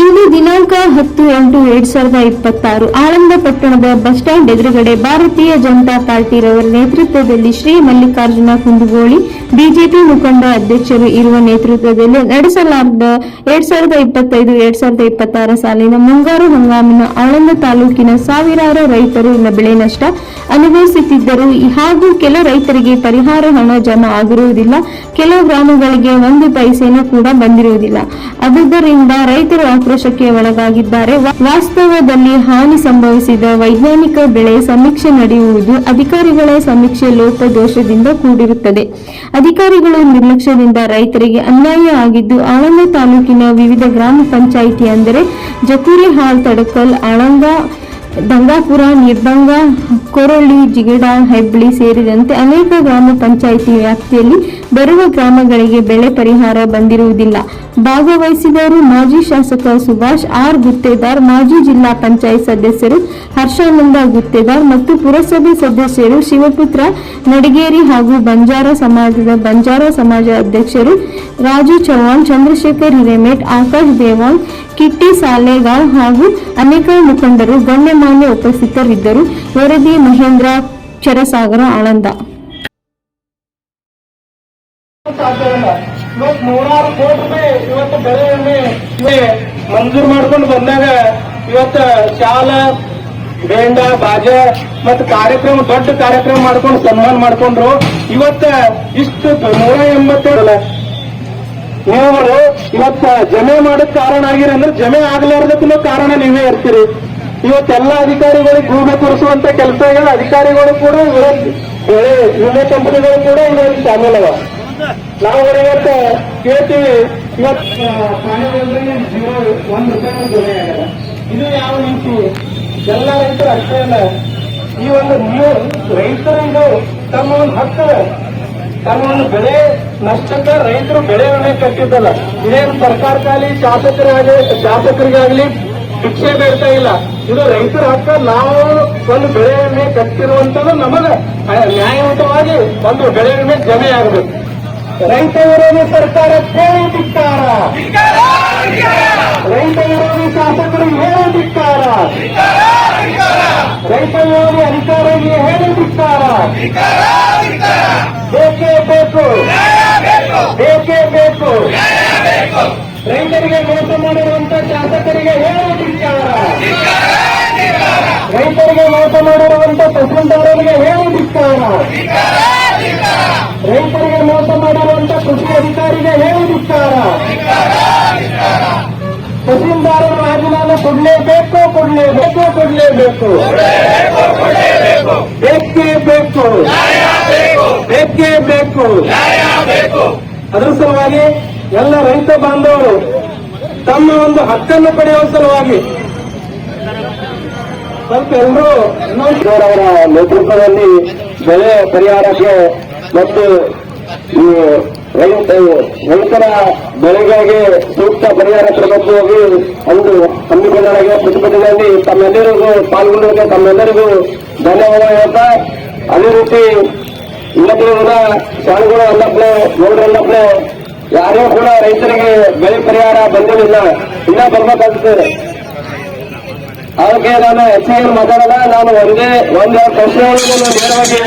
ಇಂದು ದಿನಾಂಕ 10/8/2026 ಆಳಂದ ಪಟ್ಟಣದ bus stand ಎದುರುಗಡೆ ಭಾರತೀಯ ಜನತಾ ಪಾರ್ಟಿ ರವರ ನೇತೃತ್ವದಲ್ಲಿ ಶ್ರೀ ಮಲ್ಲಿಕಾರ್ಜುನ ಕುಂದಗೋಳಿ ಬಿಜೆಪಿ ಮುಖಂಡ ಅಧ್ಯಕ್ಷರು ಇರುವ ನೇತೃತ್ವದಲ್ಲಿ ನಡೆಸಲಾದ 2025-2026 ಸಾಲಿನ ಮುಂಗಾರು ಹಂಗಾಮಿನ ಆಳಂದ ತಾಲೂಕಿನ ಸಾವಿರಾರು ರೈತರು ಬೆಳೆ ನಷ್ಟ ಅನುಭವಿಸುತ್ತಿದ್ದರು ಹಾಗೂ ಕೆಲ ರೈತರಿಗೆ ಪರಿಹಾರ ಹಣ ಜಮಾ ಆಗಿರುವುದಿಲ್ಲ, ಕೆಲವು ಗ್ರಾಮಗಳಿಗೆ 1 ಪೈಸೆನೂ ಕೂಡ ಬಂದಿರುವುದಿಲ್ಲ. ಆದುದರಿಂದ ರೈತರು ಆಕ್ರೋಶಕ್ಕೆ ಒಳಗಾಗಿದ್ದಾರೆ. ವಾಸ್ತವದಲ್ಲಿ ಹಾನಿ ಸಂಭವಿಸಿದ ವೈಜ್ಞಾನಿಕ ಬೆಳೆ ಸಮೀಕ್ಷೆ ನಡೆಯುವುದು ಅಧಿಕಾರಿಗಳ ಸಮೀಕ್ಷೆ ಲೋಪದೋಷದಿಂದ ಕೂಡಿರುತ್ತದೆ. ಅಧಿಕಾರಿಗಳು ನಿರ್ಲಕ್ಷ್ಯದಿಂದ ರೈತರಿಗೆ ಅನ್ಯಾಯ ಆಗಿದ್ದು, ಆಳಂದ ತಾಲೂಕಿನ ವಿವಿಧ ಗ್ರಾಮ ಪಂಚಾಯಿತಿ ಅಂದರೆ ಜಕೂರಿ ಹಾಲ್, ತಡಕಲ್, ಆಳಂದ, ದಂಗಾಪುರ, ನಿರ್ಬಂಗ, ಕೊರಳಿ, ಜಿಗಡ, ಹೆಬ್ಳಿ ಸೇರಿದಂತೆ ಅನೇಕ ಗ್ರಾಮ ಪಂಚಾಯಿತಿ ವ್ಯಾಪ್ತಿಯಲ್ಲಿ ಬರುವ ಗ್ರಾಮಗಳಿಗೆ ಬೆಳೆ ಪರಿಹಾರ ಬಂದಿರುವುದಿಲ್ಲ. ಭಾಗವಹಿಸಿದವರು ಮಾಜಿ ಶಾಸಕ ಸುಭಾಷ್ ಆರ್ ಗುತ್ತೇದಾರ್, ಮಾಜಿ ಜಿಲ್ಲಾ ಪಂಚಾಯತ್ ಸದಸ್ಯರು ಹರ್ಷಾನಂದ ಗುತ್ತೇದಾರ್ ಮತ್ತು ಪುರಸಭೆ ಸದಸ್ಯರು ಶಿವಪುತ್ರ ನಡಿಗೇರಿ ಹಾಗೂ ಬಂಜಾರ ಸಮಾಜ ಅಧ್ಯಕ್ಷರು ರಾಜು ಚೌಹಾಣ್, ಚಂದ್ರಶೇಖರ್ ಹಿರೇಮೆಟ್, ಆಕಾಶ್ ದೇವಾಂಗ್, ಕಿಟ್ಟಿ ಸಾಲೇಗಾಂವ್ ಹಾಗೂ ಅನೇಕ ಮುಖಂಡರು ಗಣ್ಯಮಾನ್ಯ ಉಪಸ್ಥಿತರಿದ್ದರು. ವರದಿ ಮಹೇಂದ್ರ ಚರಸಾಗರ, ಆಳಂದ. ನೂರಾರು ಕೋಟಿ ರೂಪಾಯಿ ಇವತ್ತು ಬೆಳೆ ವಿಮೆ ಮಂಜೂರು ಮಾಡ್ಕೊಂಡು ಬಂದಾಗ ಇವತ್ತು ಶಾಲ, ಬೇಂಡ, ಬಾಜೆ ಮತ್ತು ಕಾರ್ಯಕ್ರಮ, ದೊಡ್ಡ ಕಾರ್ಯಕ್ರಮ ಮಾಡ್ಕೊಂಡು ಸನ್ಮಾನ ಮಾಡ್ಕೊಂಡ್ರು. ಇವತ್ತ ಇಷ್ಟು 187 ನೀವುಗಳು ಇವತ್ತ ಜಮೆ ಮಾಡಕ್ ಕಾರಣ ಆಗಿರಿ ಅಂದ್ರೆ ಜಮೆ ಆಗ್ಲಾರ್ದಕ್ಕೂ ಕಾರಣ ನೀವೇ ಇರ್ತೀರಿ. ಇವತ್ತೆಲ್ಲ ಅಧಿಕಾರಿಗಳಿಗೆ ಗೂಬೆ ತೋರಿಸುವಂತ ಕೆಲಸಗಳು ಅಧಿಕಾರಿಗಳು ಕೂಡ ಬೆಳೆ ವಿಮೆ ಕಂಪನಿಗಳು ಕೂಡ ಇವತ್ತು ಶಾಮಿಲ್ ಅವ. ನಾವು ಇವತ್ತು ಕೇಳ್ತೀವಿ, ಇವತ್ತು ಪ್ರಾಣಿಗಳಿಗೆ 1 ರೂಪಾಯಿ ಬೆಲೆ ಆಗಲ್ಲ. ಇದು ಯಾವ ನೀತಿ? ಎಲ್ಲ ರೈತರು ಅಷ್ಟೇ ಅಲ್ಲ, ಈ ಒಂದು ನೀವು ರೈತರು ತಮ್ಮ ಒಂದು ಹಕ್ಕು, ತಮ್ಮ ಒಂದು ಬೆಳೆ ನಷ್ಟಕ್ಕೆ ರೈತರು ಬೆಳೆ ವಿಮೆ ಕಟ್ಟಿದ್ದಲ್ಲ. ಇದೇನು ಸರ್ಕಾರ ಖಾಲಿ ಶಾಸಕರಿಗಾಗಲಿ ಶಿಕ್ಷೆ ಬೇಡ್ತಾ ಇಲ್ಲ. ಇದು ರೈತರ ಹಕ್ಕ. ನಾವು ಒಂದು ಬೆಳೆ ವಿಮೆ ಕಟ್ಟಿರುವಂತದ್ದು ನಮಗೆ ನ್ಯಾಯಯುತವಾಗಿ ಒಂದು ಬೆಳೆ ವಿಮೆ ಜಮೆ ಆಗಬೇಕು. ರೈತ ವಿರೋಧಿ ಸರ್ಕಾರ ಹೇಳಿ ಧಿಕ್ಕಾರ, ರೈತ ವಿರೋಧಿ ಶಾಸಕರಿಗೆ ಹೇಳಿ ಧಿಕ್ಕಾರ, ರೈತ ವಿರೋಧಿ ಅಧಿಕಾರಿಗೆ ಹೇಳಿ ಧಿಕ್ಕಾರ. ಬೇಕೇ ಬೇಕು, ಬೇಕೇ ಬೇಕು. ರೈತರಿಗೆ ಮೋಸ ಮಾಡಿರುವಂತ ಶಾಸಕರಿಗೆ ಹೇಳಿ ಧಿಕ್ಕಾರ, ರೈತರಿಗೆ ಮೋಸ ಮಾಡಿರುವಂತ ತಹಸೀಲ್ದಾರರಿಗೆ ಹೇಳಿ ಧಿಕ್ಕಾರ, ರೈತರಿಗೆ ಮೋಸ ಮಾಡಿರುವಂತ ಕೃಷಿ ಅಧಿಕಾರಿಗೆ ಹೇಳಿ ಧಿಕ್ಕಾರ. ತಹಸೀಲ್ದಾರರು ರಾಜೀನಾಮೆ ಕೊಡಲೇಬೇಕು, ಕೊಡಲೇಬೇಕು, ಕೊಡಲೇಬೇಕು. ಬೇಕೇ ಬೇಕು, ಬೇಕೇ ಬೇಕು. ಅದರ ಸಲುವಾಗಿ ಎಲ್ಲ ರೈತ ಬಾಂಧವರು ತಮ್ಮ ಒಂದು ಹಕ್ಕನ್ನು ಪಡೆಯುವ ಸಲುವಾಗಿ ಸ್ವಲ್ಪ ಎಲ್ಲರೂ ಅವರ ನೇತೃತ್ವದಲ್ಲಿ ಬೆಳೆ ಪರಿಹಾರಕ್ಕೆ ಮತ್ತು ಈ ರೈತರ ಬೆಳೆಗಳಿಗೆ ಸೂಕ್ತ ಪರಿಹಾರ ಕ್ರಮವಾಗಿ ಒಂದು ಹಮ್ಮಿಕೊಳ್ಳಲಾಗಿದೆ. ಪ್ರತಿಭಟನೆಯಲ್ಲಿ ತಮ್ಮೆಲ್ಲರಿಗೂ ಪಾಲ್ಗೊಂಡಿರುವ ತಮ್ಮೆಲ್ಲರಿಗೂ ಧನ್ಯವಾದ ಹೇಳ್ತಾ, ಅದೇ ರೀತಿ ಇನ್ನೊಬ್ಬರು ಕೂಡ ಶಾಲೆಗಳು ಅಲ್ಲಪ್ಲೆ ನೋಡ್ರಲ್ಲಪ್ಲೆ ಯಾರೂ ಕೂಡ ರೈತರಿಗೆ ಬೆಳೆ ಪರಿಹಾರ ಬಂದಿರಲಿಲ್ಲ, ಇನ್ನ ಬರ್ಬೇಕಾಗ್ತದೆ. ಅದಕ್ಕೆ ನಾನು ಹೆಚ್ಚಿಗೆ ಮಾತಾಡಲ್ಲ. ನಾನು ಒಂದೇ ಪ್ರಶ್ನೆಯನ್ನು ನೇರವಾಗಿ